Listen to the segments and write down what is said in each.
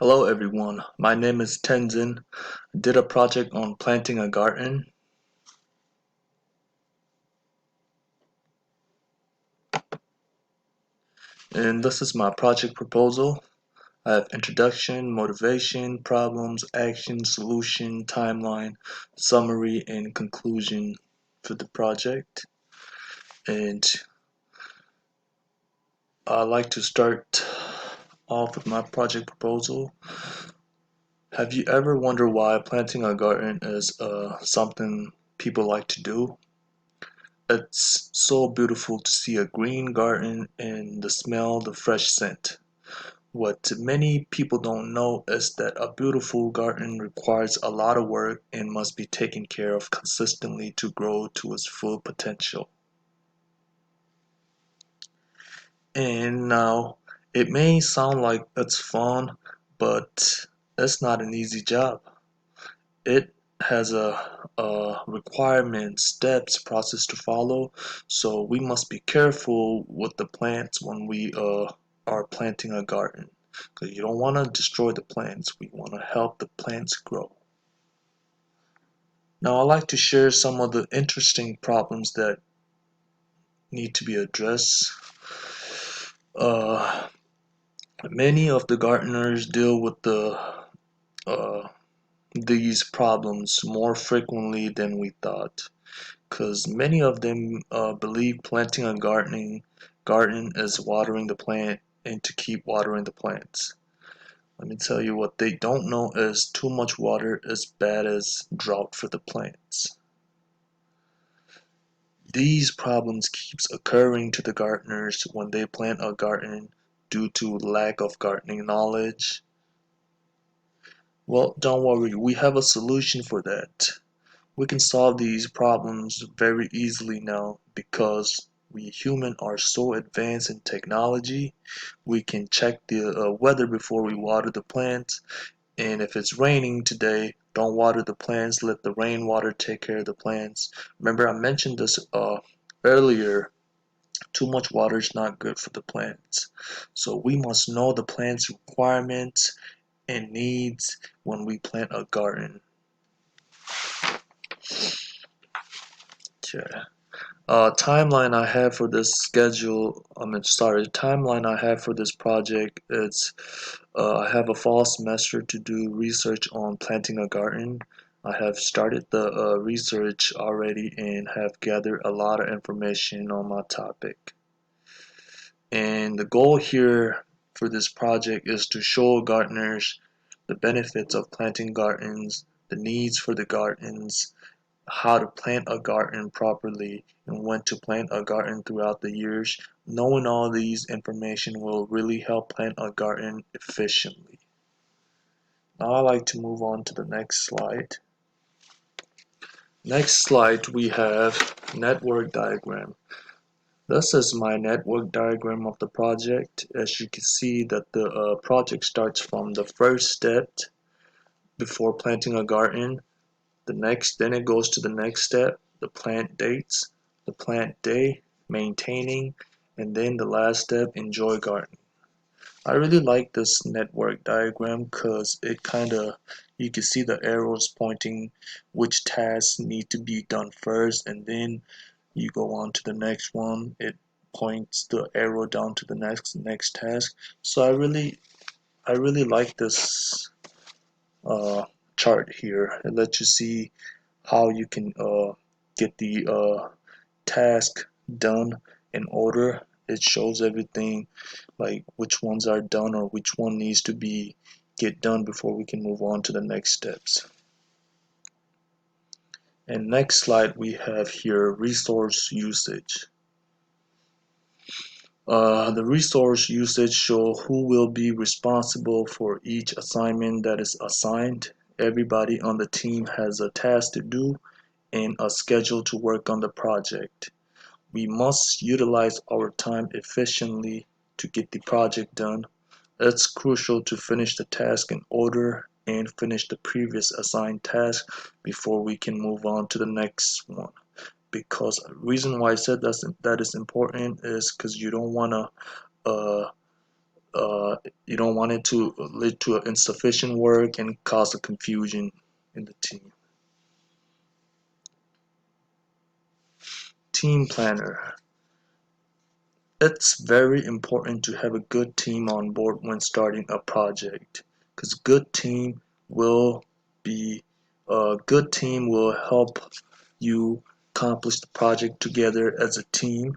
Hello everyone, my name is Tenzin. I did a project on planting a garden, and this is my project proposal. I have introduction, motivation, problems, action, solution, timeline, summary, and conclusion for the project. And I'd like to start off with my project proposal. Have you ever wondered why planting a garden is something people like to do? It's so beautiful to see a green garden and the smell, the fresh scent. What many people don't know is that a beautiful garden requires a lot of work and must be taken care of consistently to grow to its full potential. And now, it may sound like it's fun, but it's not an easy job. It has a requirement, steps, process to follow. So we must be careful with the plants when we are planting a garden, because you don't want to destroy the plants. We want to help the plants grow. Now, I'd like to share some of the interesting problems that need to be addressed. Uh, Many of the gardeners deal with uh, these problems more frequently than we thought, because many of them believe planting a garden is watering the plant and to keep watering the plants. Let me tell you, what they don't know is too much water is bad as drought for the plants. These problems keeps occurring to the gardeners when they plant a garden due to lack of gardening knowledge. Well, don't worry, we have a solution for that. We can solve these problems very easily now because we humans are so advanced in technology. We can check the weather before we water the plants, and if it's raining today, don't water the plants, let the rainwater take care of the plants. Remember, I mentioned this earlier. Too much water is not good for the plants. So we must know the plant's requirements and needs when we plant a garden. Okay. Timeline I have for this schedule, timeline I have for this project, I have a fall semester to do research on planting a garden. I have started the research already and have gathered a lot of information on my topic. And the goal here for this project is to show gardeners the benefits of planting gardens, the needs for the gardens, how to plant a garden properly, and when to plant a garden throughout the years. Knowing all these information will really help plant a garden efficiently. Now I'd like to move on to the next slide. Next slide we have network diagram. This is my network diagram of the project. As you can see that the project starts from the first step before planting a garden. Then it goes to the next step, the plant dates, the plant day, maintaining, and then the last step, enjoy gardening. I really like this network diagram because it you can see the arrows pointing which tasks need to be done first, and then you go on to the next one. It points the arrow down to the next task. So I really like this uh, chart here. It lets you see how you can get the task done in order. It shows everything, like which ones are done or which one needs to be get done before we can move on to the next steps. And next slide we have here resource usage. The resource usage show who will be responsible for each assignment that is assigned. Everybody on the team has a task to do and a schedule to work on the project. We must utilize our time efficiently to get the project done. It's crucial to finish the task in order and finish the previous assigned task before we can move on to the next one. Because the reason why I said that is important is because you don't want to uh, you don't want it to lead to insufficient work and cause a confusion in the team. Team planner. It's very important to have a good team on board when starting a project, because be a good team will help you accomplish the project together as a team,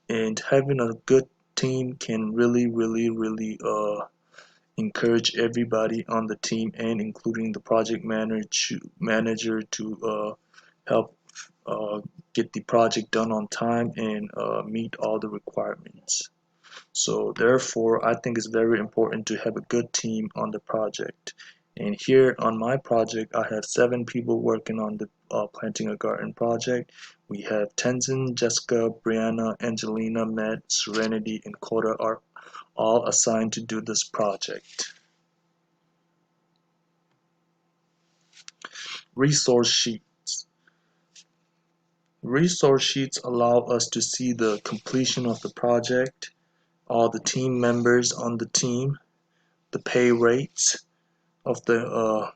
and having a good team can really encourage everybody on the team and including the project manager to help uh, get the project done on time and meet all the requirements. So therefore, I think it's very important to have a good team on the project. And here on my project, I have 7 people working on the planting a garden project. We have Tenzin, Jessica, Brianna, Angelina, Matt, Serenity, and Coda are all assigned to do this project. Resource sheets. Resource sheets allow us to see the completion of the project, all the team members on the team, the pay rates of the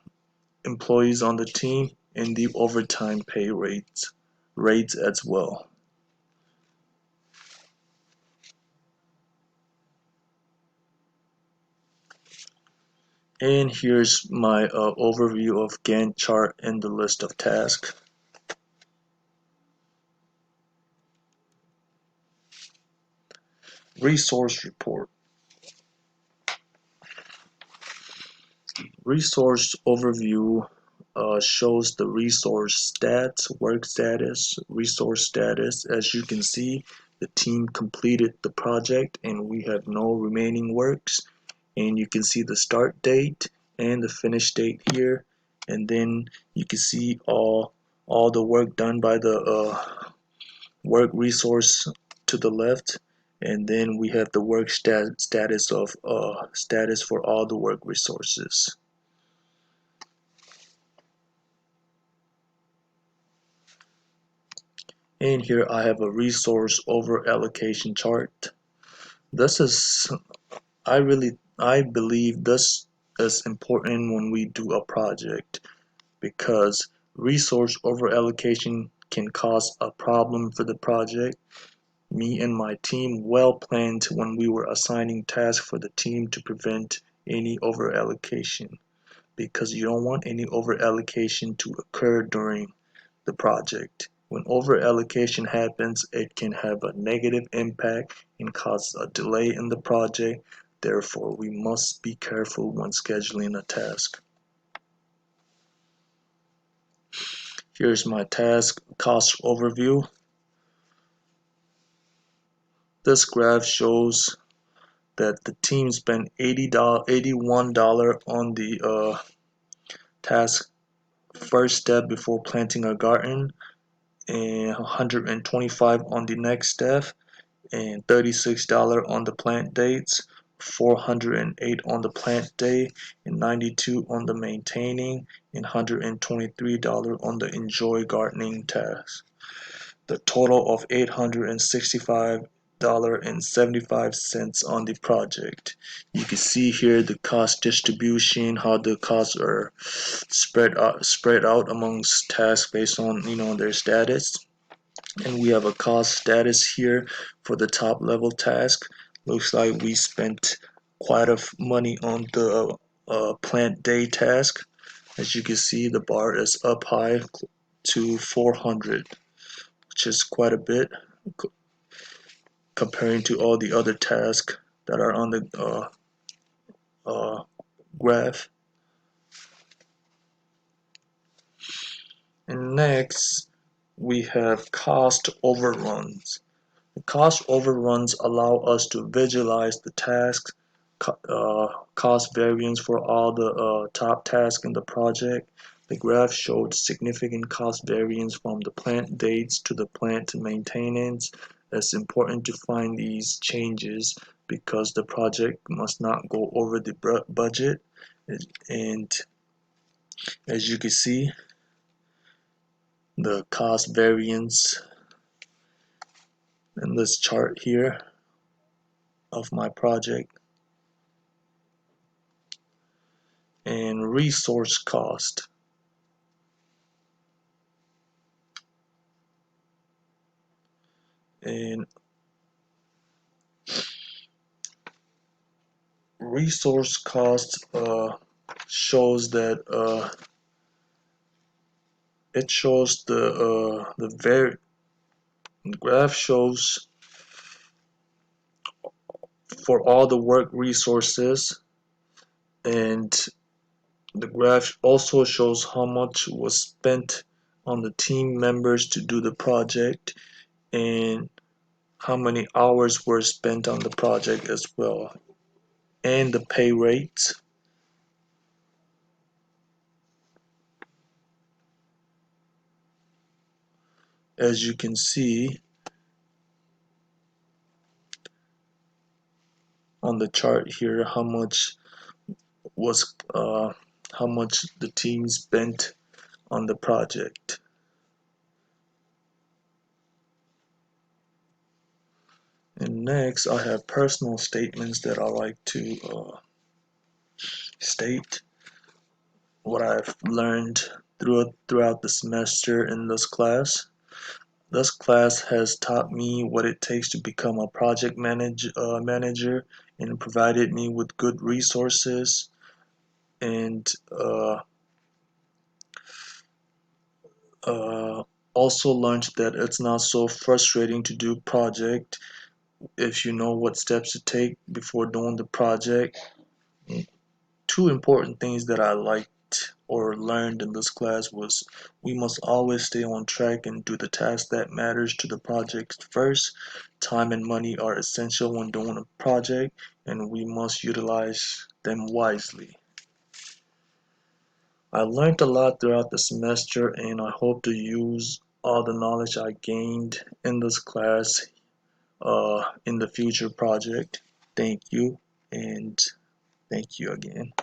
employees on the team, and the overtime pay rates as well. And here's my overview of Gantt chart and the list of tasks. Resource report. Resource overview shows the resource stats, work status, resource status. As you can see, the team completed the project and we have no remaining works. And you can see the start date and the finish date here. And then you can see all the work done by the work resource to the left. And then we have the work status of status for all the work resources. And here I have a resource over allocation chart. This is, I believe this is important when we do a project, because resource over allocation can cause a problem for the project. Me and my team well planned when we were assigning tasks for the team to prevent any over allocation, because you don't want any over allocation to occur during the project. When over-allocation happens, it can have a negative impact and cause a delay in the project. Therefore, we must be careful when scheduling a task. Here's my task cost overview. This graph shows that the team spent $81 on the task first step before planting a garden, and $125 on the next step, and $36 on the plant dates, $408 on the plant day, and $92 on the maintaining, and $123 on the enjoy gardening task. The total of $865.75 on the project. You can see here the cost distribution, how the costs are spread out amongst tasks based on their status. And we have a cost status here for the top level task. Looks like we spent quite a money on the plant day task. As you can see, the bar is up high to 400, which is quite a bit comparing to all the other tasks that are on the uh, graph. And next, we have cost overruns. The cost overruns allow us to visualize the tasks, cost variance for all the top tasks in the project. The graph showed significant cost variance from the plant dates to the plant maintenance. It's important to find these changes because the project must not go over the budget. And as you can see, the cost variance in this chart here of my project. and resource cost. And resource cost shows that it shows the very graph shows for all the work resources, and the graph also shows how much was spent on the team members to do the project and how many hours were spent on the project as well, and the pay rates. As you can see on the chart here, was how much the team spent on the project. And next, I have personal statements that I like to state what I've learned throughout the semester in this class. This class has taught me what it takes to become a manager and provided me with good resources, and uh, also learned that it's not so frustrating to do project if you know what steps to take before doing the project. Two important things that I liked or learned in this class was we must always stay on track and do the task that matters to the project first. Time and money are essential when doing a project, and we must utilize them wisely. I learned a lot throughout the semester, and I hope to use all the knowledge I gained in this class in the future project. Thank you, and thank you again.